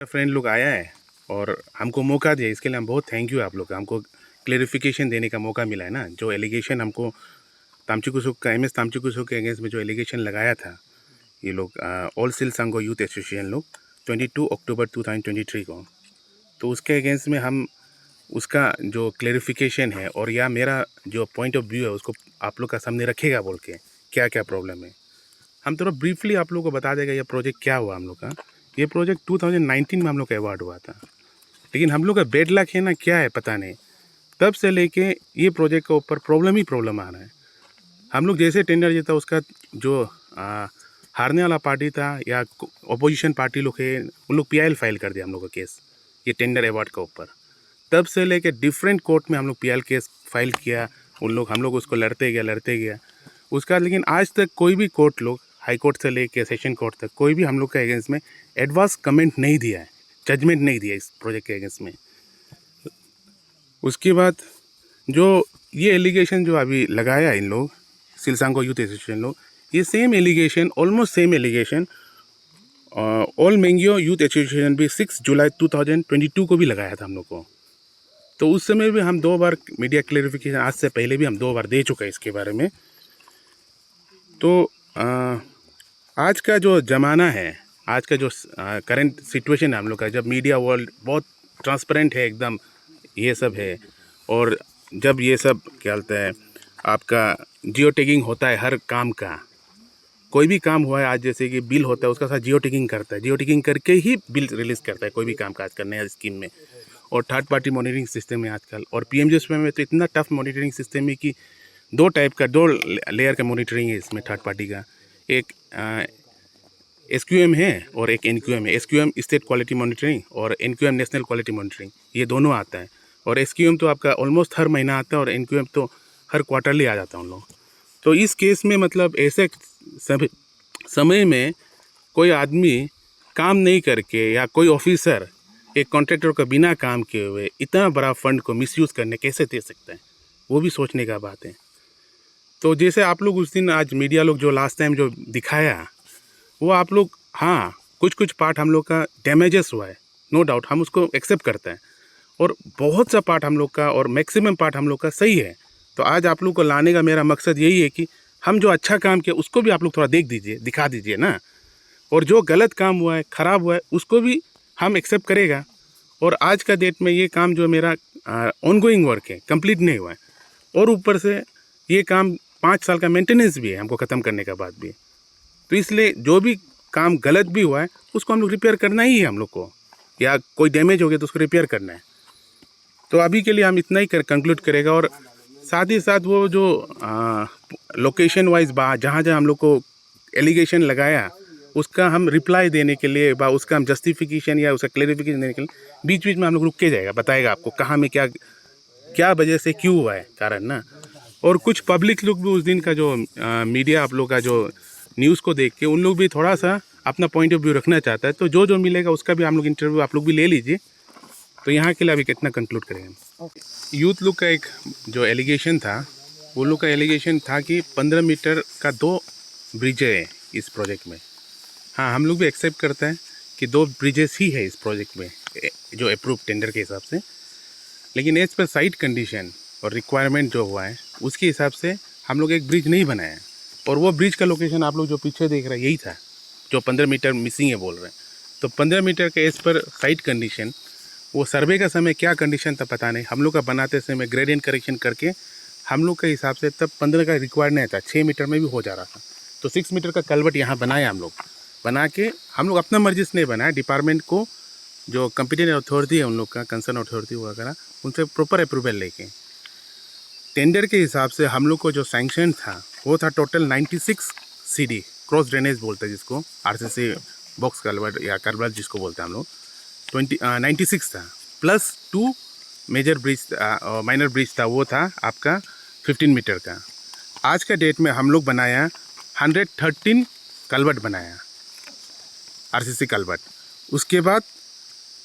Friend लोग आया है और हमको मौका दिया, इसके लिए हम बहुत थैंक यू आप लोग का। हमको क्लेरिफिकेशन देने का मौका मिला है ना। जो एलिगेशन हमको तामचिकुसुक का MS तामचिकुसुक के अगेंस्ट में जो एलिगेशन लगाया था ये लोग ऑल सिल सांगो यूथ एसोसिएशन लोग 22 अक्टूबर 2023 को, तो उसके अगेंस्ट में हम उसका जो क्लेरिफिकेशन है और या मेरा जो पॉइंट ऑफ व्यू है उसको आप लोग का सामने रखेगा बोल के क्या क्या प्रॉब्लम है। हम थोड़ा ब्रीफली आप लोगों को बता देगा ये प्रोजेक्ट क्या हुआ हम लोग का। ये प्रोजेक्ट 2019 में हम लोग का अवार्ड हुआ था, लेकिन हम लोग का बेड लक है ना क्या है पता नहीं, तब से लेके ये प्रोजेक्ट के ऊपर प्रॉब्लम ही प्रॉब्लम आ रहा है। हम लोग जैसे टेंडर जीता उसका जो हारने वाला पार्टी था या अपोजिशन पार्टी लोग है उन लोग PIL फाइल कर दिया हम लोग का केस ये टेंडर अवार्ड के ऊपर। तब से लेके डिफरेंट कोर्ट में हम लोग PIL केस फाइल किया, हम लोग उसको लड़ते गया उसका, लेकिन आज तक कोई भी कोर्ट लोग हाई कोर्ट से लेके सेशन कोर्ट तक कोई भी हम लोग का अगेंस्ट में एडवांस कमेंट नहीं दिया है, जजमेंट नहीं दिया इस प्रोजेक्ट के अगेंस्ट में। उसके बाद जो ये एलिगेशन जो अभी लगाया इन लोग सिलसांगो यूथ एसोसिएशन लोग, ये same allegation almost same allegation all मेंगियो यूथ एसोसिएशन भी 6 जुलाई 2022 को भी लगाया था हम लोग को। तो उस समय भी हम 2 बार मीडिया क्लेरिफिकेशन, आज से पहले भी हम 2 बार दे चुके हैं इसके बारे में। तो आज का जो ज़माना है, आज का जो करंट सिचुएशन है हम लोग का, जब मीडिया वर्ल्ड बहुत ट्रांसपेरेंट है एकदम ये सब है, और जब ये सब क्या बोलते हैं आपका जियो टैगिंग होता है हर काम का, कोई भी काम हुआ है आज जैसे कि बिल होता है उसका साथ जियो टैगिंग करता है, जियो टैगिंग करके ही बिल रिलीज़ करता है कोई भी काम काज करने स्कीम में। और थर्ड पार्टी मॉनिटरिंग सिस्टम है आजकल, और PMGSY में तो इतना टफ मॉनिटरिंग सिस्टम है कि 2 लेयर का मॉनिटरिंग है इसमें थर्ड पार्टी का। एक SQM है और एक NQM है। SQM स्टेट क्वालिटी मॉनिटरिंग और NQM नेशनल क्वालिटी मॉनिटरिंग, ये दोनों आता है। और SQM तो आपका ऑलमोस्ट हर महीना आता है और NQM तो हर क्वार्टरली आ जाता है उन लोग। तो इस केस में मतलब ऐसे समय में कोई आदमी काम नहीं करके या कोई ऑफिसर एक कॉन्ट्रैक्टर का बिना काम किए हुए इतना बड़ा फंड को मिसयूज़ करने कैसे दे सकते हैं, वो भी सोचने का बात है। तो जैसे आप लोग उस दिन आज मीडिया लोग जो लास्ट टाइम जो दिखाया वो आप लोग, हाँ कुछ पार्ट हम लोग का डैमेजेस हुआ है, नो डाउट हम उसको एक्सेप्ट करते हैं, और बहुत सा पार्ट हम लोग का और मैक्सिमम पार्ट हम लोग का सही है। तो आज आप लोग को लाने का मेरा मकसद यही है कि हम जो अच्छा काम किया उसको भी आप लोग थोड़ा देख दीजिए, दिखा दीजिए ना, और जो गलत काम हुआ है ख़राब हुआ है उसको भी हम एक्सेप्ट करेगा। और आज का डेट में ये काम जो मेरा ऑनगोइंग वर्क है, कंप्लीट नहीं हुआ है, और ऊपर से ये काम 5 साल का मेंटेनेंस भी है हमको ख़त्म करने के बाद भी। तो इसलिए जो भी काम गलत भी हुआ है उसको हम लोग रिपेयर करना ही है हम लोग को, या कोई डैमेज हो गया तो उसको रिपेयर करना है। तो अभी के लिए हम इतना ही कंक्लूड करेगा। और साथ ही साथ वो जो लोकेशन वाइज जहाँ हम लोग को एलिगेशन लगाया उसका हम रिप्लाई देने के लिए उसका हम जस्टिफिकेशन या उसका क्लेरिफिकेशन देने के लिए बीच बीच में हम लोग रुक के जाएगा, बताएगा आपको कहाँ में क्या वजह से क्यों हुआ है कारण ना। और कुछ पब्लिक लोग भी उस दिन का जो मीडिया आप लोग का जो न्यूज़ को देख के उन लोग भी थोड़ा सा अपना पॉइंट ऑफ व्यू रखना चाहता है, तो जो मिलेगा उसका भी हम लोग इंटरव्यू आप लोग भी ले लीजिए। तो यहाँ के लिए अभी कितना कंक्लूड करेंगे। यूथ लोग का एक जो एलिगेशन था, वो लोग का एलिगेशन था कि 15 मीटर का 2 ब्रिज है इस प्रोजेक्ट में। हाँ, हम लोग भी एक्सेप्ट करते हैं कि 2 ब्रिजेस ही है इस प्रोजेक्ट में जो अप्रूव टेंडर के हिसाब से, लेकिन एज पर साइट कंडीशन और रिक्वायरमेंट जो हुआ है उसके हिसाब से हम लोग एक ब्रिज नहीं बनाया। और वो ब्रिज का लोकेशन आप लोग जो पीछे देख रहे हैं यही था जो 15 मीटर मिसिंग है बोल रहे हैं। तो 15 मीटर के एज पर साइट कंडीशन, वो सर्वे का समय क्या कंडीशन था पता नहीं, हम लोग का बनाते समय ग्रेडियंट करेक्शन करके हम लोग के हिसाब से तब 15 का रिक्वायर्ड नहीं था, 6 मीटर में भी हो जा रहा था। तो 6 मीटर का कल्वर्ट यहाँ बनाया हम लोग, बना के हम लोग अपना मर्जी से नहीं बनाया, डिपार्टमेंट को जो कॉम्पिटेंट अथॉरिटी है उन लोग का, कंसर्न अथॉरिटी वगैरह, उनसे प्रॉपर अप्रूवल लेके टेंडर के हिसाब से हम लोग को जो सैंक्शन था वो था टोटल 96 CD क्रॉस ड्रेनेज बोलते हैं जिसको, RCC बॉक्स कल्वर्ट या कल्वर्ट जिसको बोलते हैं हम लोग, 96 था, plus 2 major bridge minor bridge था, वो था आपका 15 मीटर का। आज का डेट में हम लोग बनाया 113 कल्वर्ट बनाया, RCC कल्वर्ट, उसके बाद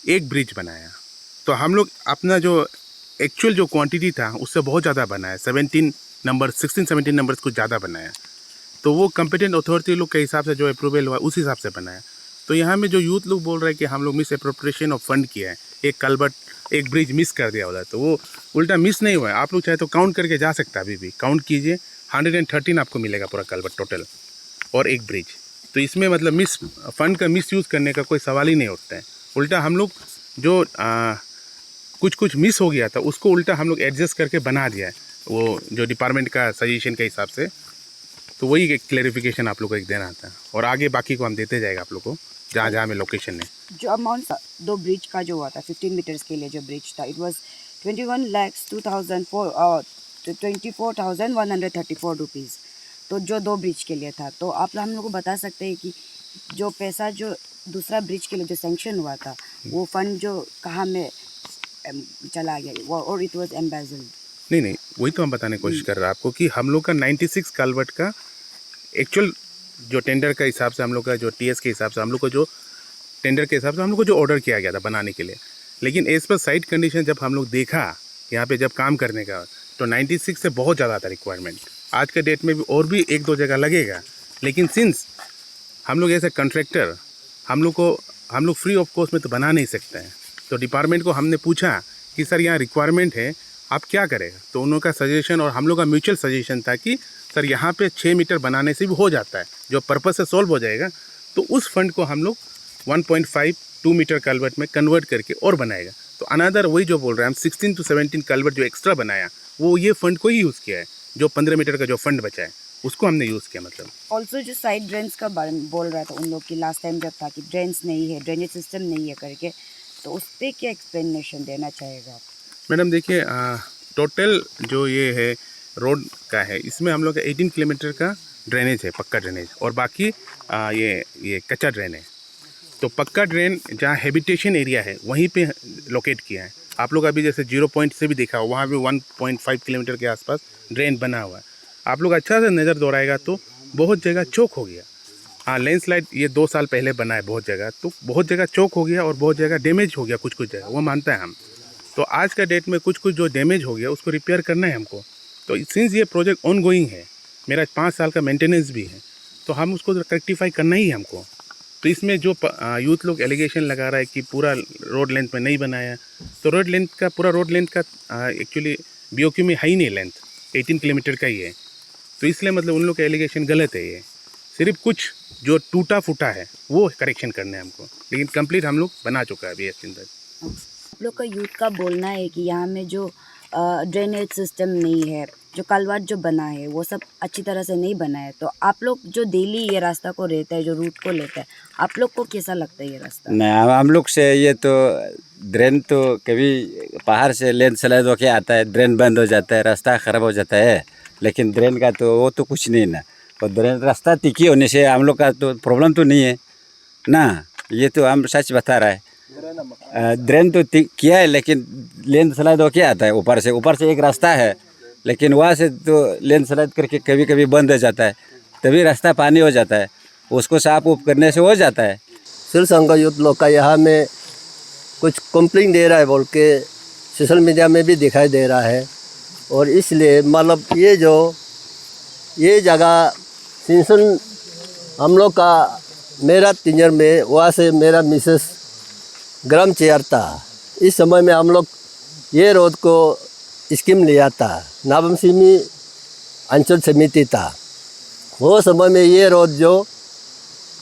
एक ब्रिज बनाया। तो हम लोग अपना जो एक्चुअल जो क्वांटिटी था उससे बहुत ज़्यादा बनाया, 16-17 नंबर्स कुछ ज़्यादा बनाया। तो वो कॉम्पिटेंट अथॉरिटी लोग के हिसाब से जो अप्रूवल हुआ उस हिसाब से बनाया। तो यहाँ में जो यूथ लोग बोल रहे हैं कि हम लोग मिस अप्रोप्रिएशन ऑफ फंड किया है, एक कलबट एक ब्रिज मिस कर दिया उधर, तो वो उल्टा मिस नहीं हुआ है। आप लोग चाहे तो काउंट करके जा सकते हैं, अभी भी काउंट कीजिए, 113 आपको मिलेगा पूरा कलबट टोटल और एक ब्रिज। तो इसमें मतलब मिस फंड का मिस यूज़ करने का कोई सवाल ही नहीं उठता है। उल्टा हम लोग जो कुछ मिस हो गया था उसको उल्टा हम लोग एडजस्ट करके बना दिया है, वो जो डिपार्टमेंट का सजेशन के हिसाब से। तो वही एक क्लेरिफिकेशन आप लोग को एक देना था, और आगे बाकी को हम देते जाएगा आप लोग को जहाँ जहाँ में लोकेशन है। जो अमाउंट दो ब्रिज का जो हुआ था 15 मीटर्स के लिए जो ब्रिज था, इट वाज 24,134 रुपीज़। तो जो दो ब्रिज के लिए था, तो आप हम लोग को बता सकते हैं कि जो पैसा जो दूसरा ब्रिज के लिए जो सैंक्शन हुआ था वो फंड जो कहाँ में चला गया और इट वाज एम्बेजल्ड? नहीं, वही तो हम बताने की कोशिश कर रहे हैं आपको कि हम लोग का 96 कलवर्ट का एक्चुअल जो टेंडर का हिसाब से हम लोग का जो टीएस के हिसाब से हम लोग को जो टेंडर के हिसाब से हम लोग को जो ऑर्डर किया गया था बनाने के लिए, लेकिन एज पर साइट कंडीशन जब हम लोग देखा यहाँ पे जब काम करने का, तो 96 से बहुत ज़्यादा था रिक्वायरमेंट। आज के डेट में भी और भी एक दो जगह लगेगा, लेकिन सिंस हम लोग ऐसे कॉन्ट्रैक्टर हम लोग फ्री ऑफ कॉस्ट में तो बना नहीं सकते हैं। तो डिपार्टमेंट को हमने पूछा कि सर यहाँ रिक्वायरमेंट है, आप क्या करेगा? तो उन लोगों का सजेशन और हम लोग का म्यूचुअल सजेशन था कि सर यहाँ पे 6 मीटर बनाने से भी हो जाता है, जो पर्पस से सॉल्व हो जाएगा। तो उस फंड को हम लोग 1.5-2 मीटर कलवर्ट में कन्वर्ट करके और बनाएगा। तो अनदर वही जो बोल रहे हैं हम 16 to 17 कलवर्ट जो एक्स्ट्रा बनाया वो ये फंड को ही यूज़ किया है। जो 15 मीटर का जो फंड बचा है उसको हमने यूज़ किया। मतलब ऑल्सो जो साइड ड्रेन्स का बारे में बोल रहा था उन लोग की लास्ट टाइम जब था कि ड्रेन्स नहीं है, ड्रेनेज सिस्टम नहीं है करके, तो उस पर क्या एक्सप्लेनेशन देना चाहेगा आप? मैडम देखिए, टोटल जो ये है रोड का है, इसमें हम लोग का 18 किलोमीटर का ड्रेनेज है, पक्का ड्रेनेज, और बाकी ये कच्चा ड्रेन है। तो पक्का ड्रेन जहाँ हैबिटेशन एरिया है वहीं पे लोकेट किया है। आप लोग अभी जैसे 0 पॉइंट से भी देखा हो, वहाँ भी 1.5 किलोमीटर के आसपास ड्रेन बना हुआ है। आप लोग अच्छा से नज़र दौड़ाएगा तो बहुत जगह चौक हो गया। हाँ, लैंडस्लाइड ये 2 साल पहले बना है बहुत जगह, तो बहुत जगह चौक हो गया और बहुत जगह डैमेज हो गया, कुछ जगह वो मानता है हम। तो आज का डेट में कुछ जो डैमेज हो गया उसको रिपेयर करना है हमको। तो सिंस ये प्रोजेक्ट ऑन गोइंग है, मेरा 5 साल का मेंटेनेंस भी है, तो हम उसको रेक्टिफाई करना ही है हमको। तो इसमें जो यूथ लोग एलिगेशन लगा रहा है कि पूरा रोड लेंथ में नहीं बनाया, तो पूरा रोड लेंथ का एक्चुअली बीओक्यू में है ही नहीं, लेंथ 18 किलोमीटर का ही है। तो इसलिए मतलब उन लोग का एलिगेशन गलत है। ये सिर्फ कुछ जो टूटा फूटा है वो करेक्शन करना है हमको, लेकिन कंप्लीट हम लोग बना चुका है अभी इसके अंदर। आप लोग का यूथ का बोलना है कि यहाँ में जो ड्रेनेज सिस्टम नहीं है, जो कलवर्ट जो बना है वो सब अच्छी तरह से नहीं बना है। तो आप लोग जो डेली ये रास्ता को रहता है, जो रूट को लेता है, आप लोग को कैसा लगता है ये रास्ता? नहीं, हम लोग से ये तो ड्रेन तो कभी पहाड़ से लैंडस्लाइड होके आता है, ड्रेन बंद हो जाता है, रास्ता ख़राब हो जाता है। लेकिन ड्रेन का तो वो तो कुछ नहीं ना, और ड्रेन रास्ता तिखी होने से हम लोग का तो प्रॉब्लम तो नहीं है ना। ये तो हम सच बता रहा है। ड्रेन तो किया है, लेकिन लैंडस्लाइड होके आता है ऊपर से एक रास्ता है, लेकिन वहाँ से तो लैंडस्लाइड करके कभी कभी बंद हो जाता है, तभी रास्ता पानी हो जाता है, उसको साफ उफ करने से हो जाता है। सिलसंग का यूथ लोग का यहाँ में कुछ कंप्लेंट दे रहा है बोल के सोशल मीडिया में भी दिखाई दे रहा है। और इसलिए मतलब ये जगह सिंसन हम लोग का मेरा तिंजर में, वहाँ से मेरा मिसेस ग्राम चेयर था। इस समय में हम लोग ये रोड को स्कीम लिया था, नाबमसिमी अंचल समिति था। वो समय में ये रोड जो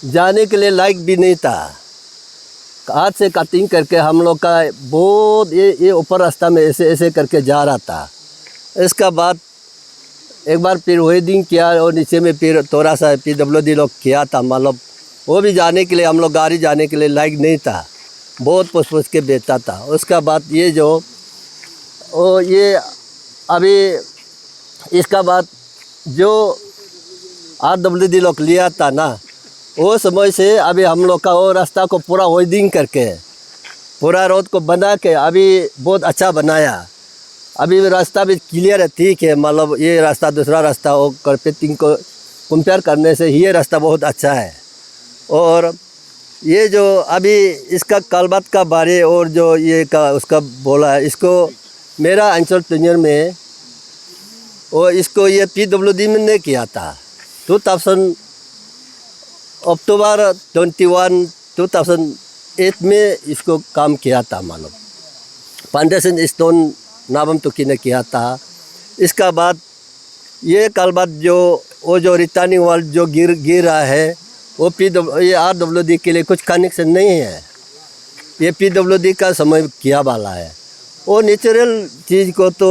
जाने के लिए लायक भी नहीं था, हाथ से कटिंग करके हम लोग का बहुत ये ऊपर रास्ता में ऐसे करके जा रहा था। इसका बाद एक बार फिर वेडिंग किया और नीचे में फिर थोड़ा सा PWD लोग किया था, मतलब वो भी जाने के लिए हम लोग गाड़ी जाने के लिए लायक नहीं था, बहुत पुछ के बेचता था। उसका बाद ये अभी इसका बाद जो RWD लोग लिया था ना, वो समय से अभी हम लोग का वो रास्ता को पूरा वेडिंग करके पूरा रोड को बना के अभी बहुत अच्छा बनाया। अभी रास्ता भी क्लियर है, ठीक है, मतलब ये रास्ता दूसरा रास्ता वो कार्पेटिंग को कंपेयर करने से ये रास्ता बहुत अच्छा है। और ये जो अभी इसका कलबत का बारे और जो ये का उसका बोला है, इसको मेरा अंचल प्लेनियर में और इसको ये PWD में ने किया था। 2000 अक्टूबर 21 2008 में इसको काम किया था मालूम, फाउंडेशन स्टोन नाबम तुकी ने किया था। इसका बाद ये कल बाद जो वो जो रिटर्निंग वाल जो गिर रहा है वो ये RWD के लिए कुछ कनेक्शन नहीं है, ये PWD का समय किया वाला है। वो नेचुरल चीज़ को तो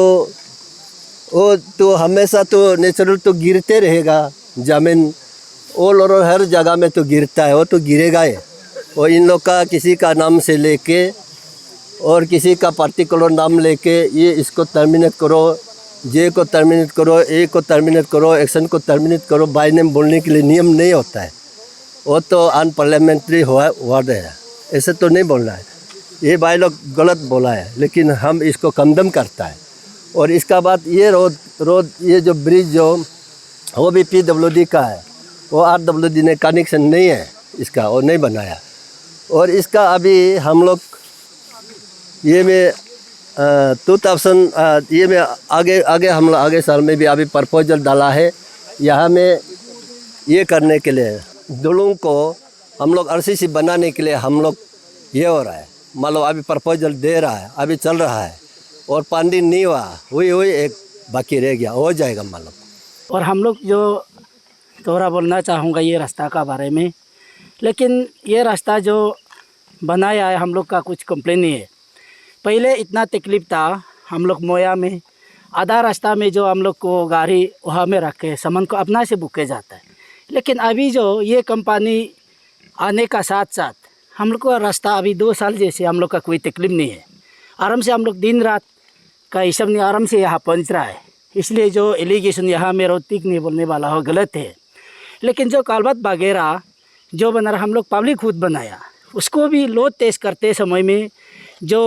वो तो हमेशा तो नेचुरल तो गिरते रहेगा, ज़मीन ऑल और हर जगह में तो गिरता है, वो तो गिरेगा ही। और इन लोग का किसी का नाम से लेके और किसी का पर्टिकुलर नाम लेके ये इसको टर्मिनेट करो, जे को टर्मिनेट करो, ए को टर्मिनेट करो, एक्शन को टर्मिनेट करो, बाय नेम बोलने के लिए नियम नहीं होता है। वो तो अनपार्लियामेंट्री वर्ड है, ऐसे तो नहीं बोलना है। ये भाई लोग गलत बोला है, लेकिन हम इसको कंडम करता है। और इसका बाद ये रोड ये जो ब्रिज जो वो भी PWD का है, वो RWD ने कनेक्शन नहीं है इसका, वो नहीं बनाया। और इसका अभी हम लोग ये में 2000 ये में आगे हम लोग आगे साल में भी अभी प्रपोजल डाला है यहाँ में ये करने के लिए। दुलुंग को हम लोग RCC बनाने के लिए हम लोग ये हो रहा है, मान लो अभी प्रपोजल दे रहा है, अभी चल रहा है और फंडिंग नहीं हुआ, वही एक बाकी रह गया, हो जाएगा मान लो। और हम लोग जो थोड़ा बोलना चाहूँगा ये रास्ता का बारे में, लेकिन ये रास्ता जो बनाया है हम लोग का कुछ कंप्लेन नहीं है। पहले इतना तकलीफ था, हम लोग मोया में आधा रास्ता में जो हम लोग को गाड़ी वहाँ में रख के सामान को अपना से बुके जाता है। लेकिन अभी जो ये कंपनी आने का साथ साथ हम लोग का रास्ता अभी 2 साल जैसे हम लोग का कोई तकलीफ नहीं है। आराम से हम लोग दिन रात का ये सब नहीं आराम से यहाँ पहुँच रहा है। इसलिए जो एलिगेशन यहाँ में रोटिक नहीं बोलने वाला हो गलत है। लेकिन जो कालबात वगैरह जो बना रहा हम लोग पब्लिक खुद बनाया, उसको भी लोड तेज करते समय में जो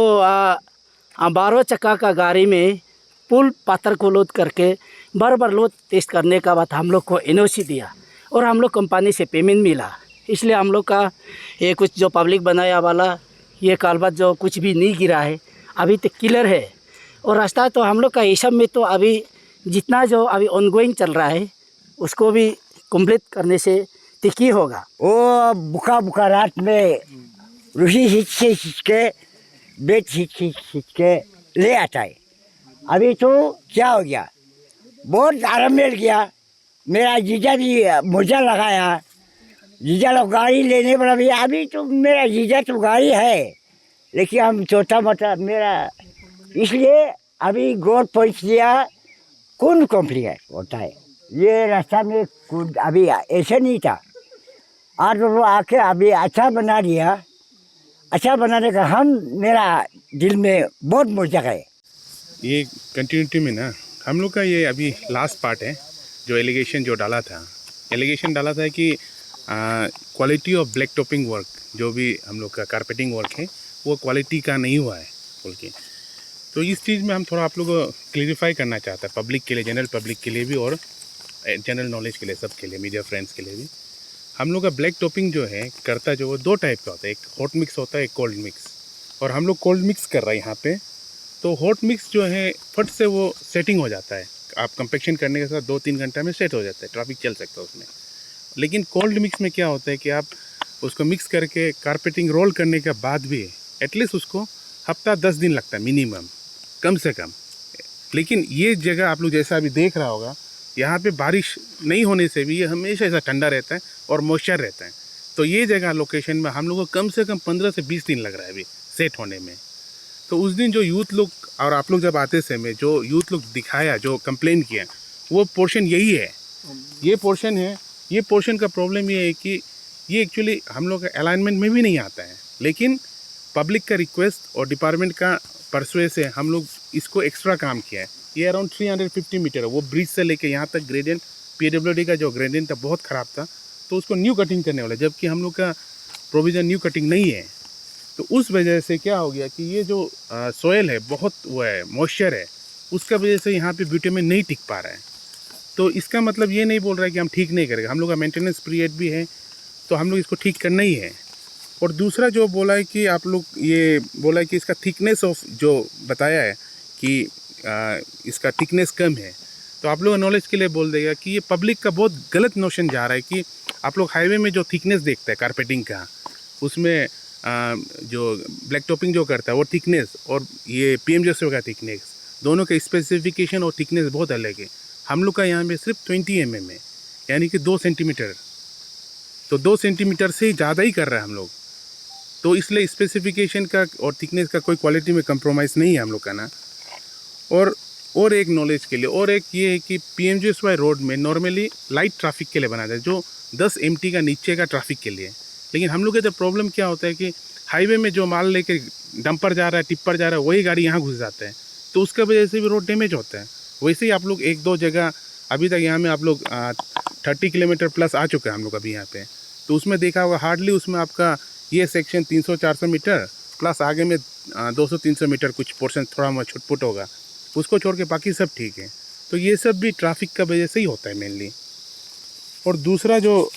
12 चक्का का गाड़ी में पुल पत्थर को लोड करके बार लोड टेस्ट करने का बाद हम लोग को NOC दिया और हम लोग कंपनी से पेमेंट मिला। इसलिए हम लोग का ये कुछ जो पब्लिक बनाया वाला ये कालबात जो कुछ भी नहीं गिरा है अभी तक क्लियर है। और रास्ता तो हम लोग का ये सब में तो अभी जितना जो अभी ऑनगोइंग चल रहा है उसको भी कंप्लीट करने से तिकी होगा। वो बुका रात में रूसी खींच के बेच खींच के ले आता है। अभी तो क्या हो गया, बहुत आराम मिल गया। मेरा जीजा भी मोजा लगाया, जीजा लोग गाड़ी लेने वाला भी। अभी तो मेरा जीजा तो गाड़ी है, लेकिन हम छोटा मोटा मेरा, इसलिए अभी गोद पहुँच गया। कौन कॉम्प्लिकेट होता है ये रास्ता में कुछ अभी ऐसा नहीं था। आज वो आके अभी अच्छा बना दिया। अच्छा बनाने का हम मेरा दिल में बहुत मजा है। ये कंटिन्यूटी में ना हम लोग का ये अभी लास्ट पार्ट है जो एलिगेशन जो डाला था। एलिगेशन डाला था कि quality of black topping work जो भी हम लोग का कारपेटिंग वर्क है वो क्वालिटी का नहीं हुआ है बोल के। तो इस चीज़ में हम थोड़ा आप लोग को क्लियरिफाई करना चाहते हैं पब्लिक के लिए, जनरल पब्लिक के लिए भी और जनरल नॉलेज के लिए, सब के लिए, मीडिया फ्रेंड्स के लिए भी। हम लोग का ब्लैक टॉपिंग जो है करता जो वो 2 टाइप का होता है, एक हॉट मिक्स होता है, एक कोल्ड मिक्स। और हम लोग कोल्ड मिक्स कर रहे हैं यहाँ पे। तो हॉट मिक्स जो है फट से वो सेटिंग हो जाता है, आप कंपेक्शन करने के साथ 2-3 घंटा में सेट हो जाता है, ट्रैफिक चल सकता है उसमें। लेकिन कोल्ड मिक्स में क्या होता है कि आप उसको मिक्स करके कारपेटिंग रोल करने के बाद भी एटलीस्ट उसको हफ्ता 10 दिन लगता है मिनिमम, कम से कम। लेकिन ये जगह आप लोग जैसा अभी देख रहा होगा, यहाँ पे बारिश नहीं होने से भी ये हमेशा ऐसा ठंडा रहता है और मॉइस्चर रहता है। तो ये जगह लोकेशन में हम लोग को कम से कम 15 से 20 दिन लग रहा है अभी सेट होने में। तो उस दिन जो यूथ लोग और आप लोग जब आते समय जो यूथ लोग दिखाया, जो कंप्लेन किया, वो पोर्शन यही है, ये पोर्शन है। ये पोर्शन का प्रॉब्लम ये है कि ये एक्चुअली हम लोग का अलाइनमेंट में भी नहीं आता है, लेकिन पब्लिक का रिक्वेस्ट और डिपार्टमेंट का परसुए से हम लोग इसको एक्स्ट्रा काम किया है। ये अराउंड 350 मीटर है, वो ब्रिज से लेके यहाँ तक ग्रेडियंट, PWD का जो ग्रेडियंट था बहुत ख़राब था, तो उसको न्यू कटिंग करने वाला, जबकि हम लोग का प्रोविज़न न्यू कटिंग नहीं है। तो उस वजह से क्या हो गया कि ये जो सोयल है बहुत वो है, मॉइस्चर है, उसका वजह से यहाँ पे ब्यूटेमिन नहीं टिक पा रहा है। तो इसका मतलब ये नहीं बोल रहा है कि हम ठीक नहीं करेंगे, हम लोग का मेंटेनेंस पीरियड भी है, तो हम लोग इसको ठीक करना ही है। और दूसरा जो बोला है कि आप लोग ये बोला है कि इसका थिकनेस ऑफ जो बताया है कि इसका थिकनेस कम है, तो आप लोग नॉलेज के लिए बोल देगा कि ये पब्लिक का बहुत गलत नोशन जा रहा है कि आप लोग हाईवे में जो थिकनेस देखते हैं कारपेटिंग का, उसमें जो ब्लैक टॉपिंग जो करता है वो थिकनेस और ये PMGSY का थिकनेस दोनों के स्पेसिफिकेशन और थिकनेस बहुत अलग है। हम लोग का यहाँ पे सिर्फ 20 mm है, यानी कि 2 सेंटीमीटर, तो 2 सेंटीमीटर से ज़्यादा ही कर रहे हैं हम लोग। तो इसलिए स्पेसिफिकेशन का और थिकनेस का कोई क्वालिटी में कंप्रोमाइज़ नहीं है हम लोग का ना। और एक नॉलेज के लिए और एक ये है कि PMGSY रोड में नॉर्मली लाइट ट्रैफिक के लिए बना था, जो 10 MT का नीचे का ट्रैफिक के लिए। लेकिन हम लोग का तो प्रॉब्लम क्या होता है कि हाईवे में जो माल लेके डंपर जा रहा है, टिप्पर जा रहा है, वही गाड़ी यहाँ घुस जाता है, तो उसका वजह से भी रोड डैमेज होता है। वैसे ही आप लोग 1-2 जगह अभी तक यहाँ में आप लोग 30 किलोमीटर प्लस आ चुके हैं हम लोग अभी यहाँ पे, तो उसमें देखा होगा हार्डली उसमें आपका ये सेक्शन 300-400 मीटर प्लस आगे में 200-300 मीटर कुछ पोर्शन थोड़ा बहुत छुटपुट होगा, उसको छोड़ के बाकी सब ठीक है। तो ये सब भी ट्रैफिक का वजह से ही होता है मेनली। और दूसरा जो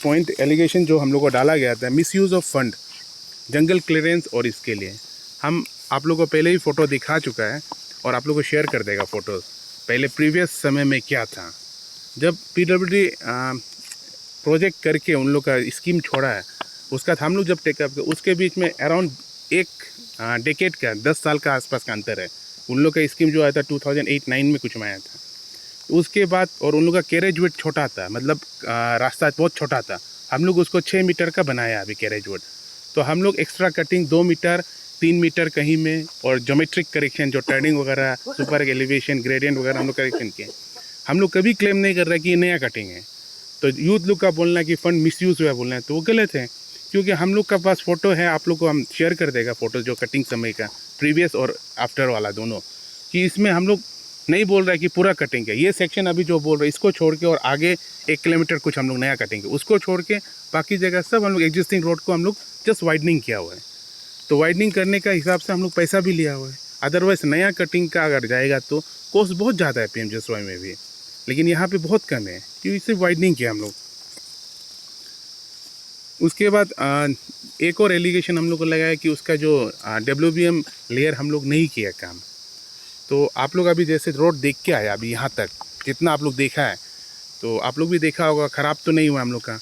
पॉइंट एलिगेशन जो हम लोग को डाला गया था, misuse of fund jungle clearance, और इसके लिए हम आप लोगों को पहले ही फ़ोटो दिखा चुका है और आप लोग को शेयर कर देगा फ़ोटोज़। पहले प्रीवियस समय में क्या था, जब PWD प्रोजेक्ट करके उन लोग का स्कीम छोड़ा है, उसका हम लोग जब टेकअप, उसके बीच में अराउंड एक डेकेड का 10 साल का आसपास का अंतर है। उन लोग का स्कीम जो आया था 2008-9 में कुछ में आया था, उसके बाद, और उन लोग का कैरेज वेट छोटा था, मतलब रास्ता बहुत छोटा था। हम लोग उसको 6 मीटर का बनाया अभी कैरेज वेट, तो हम लोग एक्स्ट्रा कटिंग 2 मीटर 3 मीटर कहीं में, और ज्योमेट्रिक करेक्शन जो टर्निंग वगैरह, सुपर एलिवेशन, ग्रेडियंट वगैरह हम लोग करेक्शन किए। हम लोग कभी क्लेम नहीं कर रहे कि ये नया कटिंग है। तो यूथ लोग का बोलना है कि फंड मिसयूज़ हुआ बोलना है, तो वो गलत है, क्योंकि हम लोग का पास फ़ोटो है, आप लोग को हम शेयर कर देगा फ़ोटो जो कटिंग समय का, प्रीवियस और आफ्टर वाला दोनों, कि इसमें हम लोग नहीं बोल रहा है कि पूरा कटिंग है। ये सेक्शन अभी जो बोल रहे हैं इसको छोड़ के, और आगे 1 किलोमीटर कुछ हम लोग नया कटिंग है, उसको छोड़ के बाकी जगह सब हम लोग एग्जिस्टिंग रोड को हम लोग जस्ट वाइडनिंग किया हुआ है। तो वाइडनिंग करने का हिसाब से हम लोग पैसा भी लिया हुआ है। अदरवाइज़ नया कटिंग का अगर जाएगा तो कॉस्ट बहुत ज़्यादा है PMGSY में भी, लेकिन यहाँ पे बहुत कम है क्योंकि सिर्फ वाइडनिंग किया हम लोग। उसके बाद एक और एलिगेशन हम लोग को लगाया कि उसका जो WBM लेयर हम लोग नहीं किया काम। तो आप लोग अभी जैसे रोड देख के आए अभी यहाँ तक जितना आप लोग देखा है, तो आप लोग भी देखा होगा, ख़राब तो नहीं हुआ हम लोग का।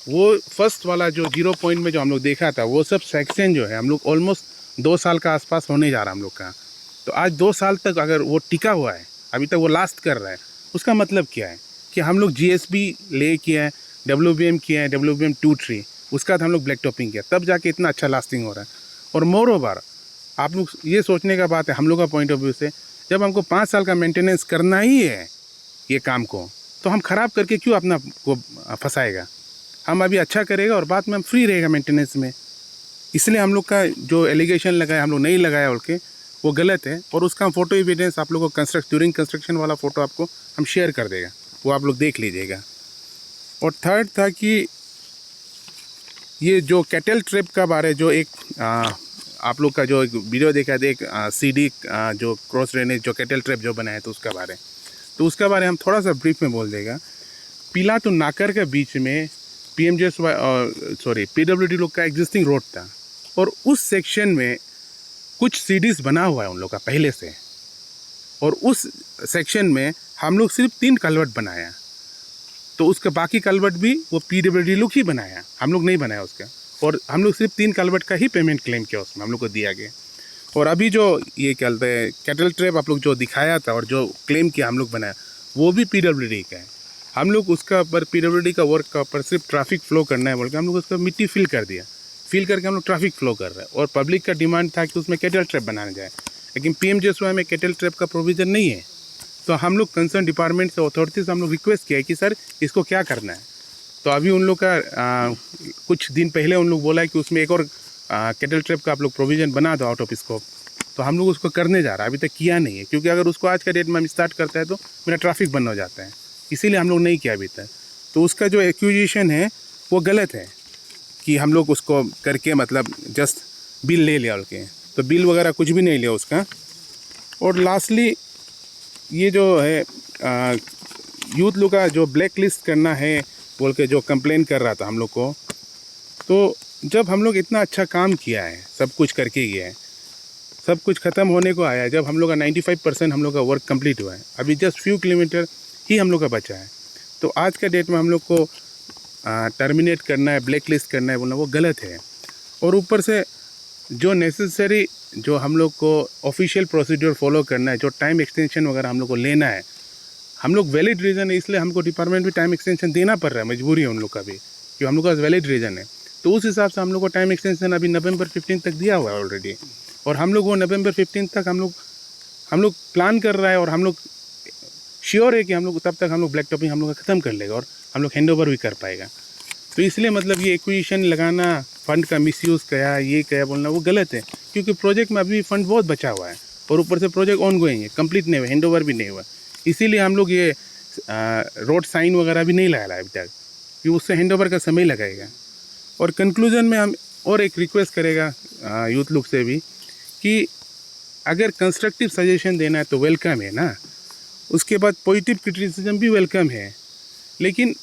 वो फर्स्ट वाला जो 0 पॉइंट में जो हम लोग देखा था, वो सब सेक्शन जो है हम लोग ऑलमोस्ट 2 साल का आसपास होने जा रहा हम लोग का। तो आज 2 साल तक अगर वो टिका हुआ है, अभी तक वो लास्ट कर रहा है, उसका मतलब क्या है कि हम लोग GSB ले किया है, WBM किया है, WBM 2-3, उसका हम लोग ब्लैक टॉपिंग किया, तब जाके इतना अच्छा लास्टिंग हो रहा है। और मोर ओवर आप लोग ये सोचने का बात है हम लोग का पॉइंट ऑफ व्यू से, जब हमको 5 साल का मेंटेनेंस करना ही है ये काम को, तो हम ख़राब करके क्यों अपना को फंसाएगा। हम अभी अच्छा करेगा और बाद में हम फ्री रहेगा मेंटेनेंस में। इसलिए हम लोग का जो एलिगेशन लगाया हम लोग नहीं लगाया बोल के, वो गलत है। और उसका फ़ोटो एविडेंस आप लोगों को ड्यूरिंग कंस्ट्रक्शन वाला फ़ोटो आपको हम शेयर कर देगा, वो आप लोग देख लीजिएगा। और थर्ड था कि ये जो कैटल ट्रैप का बारे जो एक आप लोग का जो एक वीडियो देखा था, एक CD जो क्रॉस ड्रेनेज जो कैटल ट्रैप जो बनाया था उसका बारे, तो उसका बारे हम थोड़ा सा ब्रीफ में बोल देगा। पीला तो नाकर के बीच में PWD लोग का एग्जिस्टिंग रोड था, और उस सेक्शन में कुछ CDs बना हुआ है उन लोग का पहले से, और उस सेक्शन में हम लोग सिर्फ 3 कलवर्ट बनाया, तो उसका बाकी कलवर्ट भी वो PWD लोग ही बनाया, हम लोग नहीं बनाया उसका। और हम लोग सिर्फ 3 कलवर्ट का ही पेमेंट क्लेम किया, उसमें हम लोग को दिया गया। और अभी जो ये क्या कहते हैं कैटल ट्रैप आप लोग जो दिखाया था और जो क्लेम किया हम लोग बनाया, वो भी PWD का है। हम लोग उसका पर PWD का वर्क का ऊपर सिर्फ ट्रैफिक फ्लो करना है बोल के हम लोग उसका मिट्टी फिल कर दिया, फिल करके हम लोग ट्रैफिक फ्लो कर रहे हैं। और पब्लिक का डिमांड था कि उसमें कैटल ट्रैप बनाया जाए, लेकिन PMGSY में कैटल ट्रैप का प्रोविज़न नहीं है। तो हम लोग कंसर्न डिपार्टमेंट से, अथॉरिटी से हम लोग रिक्वेस्ट किया कि सर इसको क्या करना है। तो अभी उन लोग का कुछ दिन पहले उन लोग बोला है कि उसमें एक और कैटल ट्रैप का आप लोग प्रोविज़न बना दो आउट ऑफ स्कोप। तो हम लोग उसको करने जा रहा है, अभी तक किया नहीं है, क्योंकि अगर उसको आज का डेट में हम स्टार्ट करते हैं तो मेरा ट्रैफिक बंद हो जाता है, इसीलिए हम लोग नहीं किया अभी तक। तो उसका जो एक्विजिशन है वो गलत है कि हम लोग उसको करके मतलब जस्ट बिल ले लिया उनके, तो बिल वगैरह कुछ भी नहीं लिया उसका। और लास्टली ये जो है यूथ लोग का जो ब्लैक लिस्ट करना है बोल के जो कंप्लेन कर रहा था हम लोग को, तो जब हम लोग इतना अच्छा काम किया है, सब कुछ करके गया है, सब कुछ ख़त्म होने को आया है, जब हम लोग का 95% हम लोग का वर्क कंप्लीट हुआ है, अभी जस्ट फ्यू किलोमीटर ही हम लोग का बचा है। तो आज का डेट में हम लोग को टर्मिनेट करना है, ब्लैक लिस्ट करना है बोलना, वो गलत है। और ऊपर से जो नेसेसरी जो हम लोग को ऑफिशियल प्रोसीड्योर फॉलो करना है, जो टाइम एक्सटेंशन वगैरह हम लोग को लेना है, हम लोग वैलिड रीज़न है इसलिए हमको डिपार्टमेंट भी टाइम एक्सटेंशन देना पड़ रहा है, मजबूरी है उन लोग का भी कि हम लोग का वैलिड रीज़न है। तो उस हिसाब से हम लोग को टाइम एक्सटेंशन अभी नवंबर 15 तक दिया हुआ है ऑलरेडी, और हम लोग वो नवंबर 15 तक हम लोग प्लान कर रहा है, और हम लोग श्योर है कि हम लोग तब तक हम लोग ब्लैक टॉपिंग हम लोग का ख़त्म कर लेगा और हम लोग हैंड ओवर भी कर पाएगा। तो इसलिए मतलब ये एक्विजिशन लगाना, फ़ंड का मिसयूज़ किया, ये किया बोलना वो गलत है, क्योंकि प्रोजेक्ट में अभी फ़ंड बहुत बचा हुआ है और ऊपर से प्रोजेक्ट ऑन गोइंग है, कंप्लीट नहीं हुआ, हैंड ओवर भी नहीं हुआ। इसीलिए हम लोग ये रोड साइन वगैरह भी नहीं लगाया अभी तक, कि उससे हैंड ओवर का समय लगेगा। और कंक्लूजन में हम और एक रिक्वेस्ट करेगा यूथ लोग से भी कि अगर कंस्ट्रक्टिव सजेशन देना है तो वेलकम है ना, उसके बाद पॉजिटिव क्रिटिसिज्म भी वेलकम है। लेकिन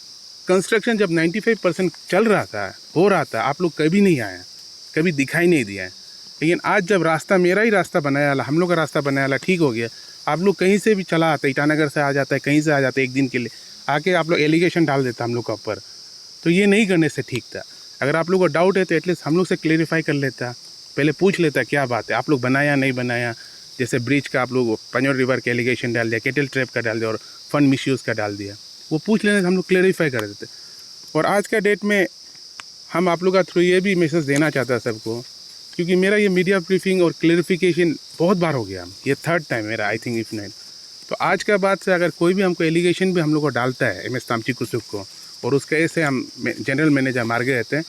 कंस्ट्रक्शन जब 95% चल रहा था, हो रहा था, आप लोग कभी नहीं आया, कभी दिखाई नहीं दिया है। लेकिन आज जब रास्ता, मेरा ही रास्ता बनाया वाला, हम लोग का रास्ता बनाया वाला ठीक हो गया, आप लोग कहीं से भी चला आता है, ईटानगर से आ जाता है, कहीं से आ जाता है, एक दिन के लिए आके आप लोग एलिगेशन डाल देता हम लोग का ऊपर। तो ये नहीं करने से ठीक था। अगर आप लोग को डाउट है तो एटलीस्ट हम लोग से क्लेरिफाई कर लेता, पहले पूछ लेता क्या बात है, आप लोग बनाया नहीं बनाया। जैसे ब्रिज का आप लोग पंजौर रिवर के एलिगेशन डाल दिया, केटल ट्रैप का डाल दिया और फंड मिसयूज़ का डाल दिया, वो पूछ लेने से हम लोग क्लेरिफाई कर देते। और आज का डेट में हम आप लोग का थ्रू ये भी मैसेज देना चाहता है सबको, क्योंकि मेरा ये मीडिया ब्रीफिंग और क्लेरिफिकेशन बहुत बार हो गया, ये 3rd टाइम मेरा, आई थिंक इफ नहीं। तो आज का बाद से अगर कोई भी हमको एलिगेशन भी हम लोग को डालता है MS तामची कुसुक को, और उसके ऐसे हम जनरल मैनेजर मार गए रहते हैं,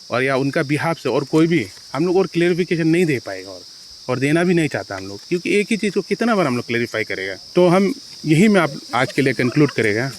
और या उनका बिहाफ से और कोई भी हम लोग और क्लेरिफिकेशन नहीं दे पाएगा, और देना भी नहीं चाहता हम लोग, क्योंकि एक ही चीज़ को कितना बार हम लोग क्लेरिफाई करेगा। तो हम यही में आप आज के लिए कंक्लूड करेगा।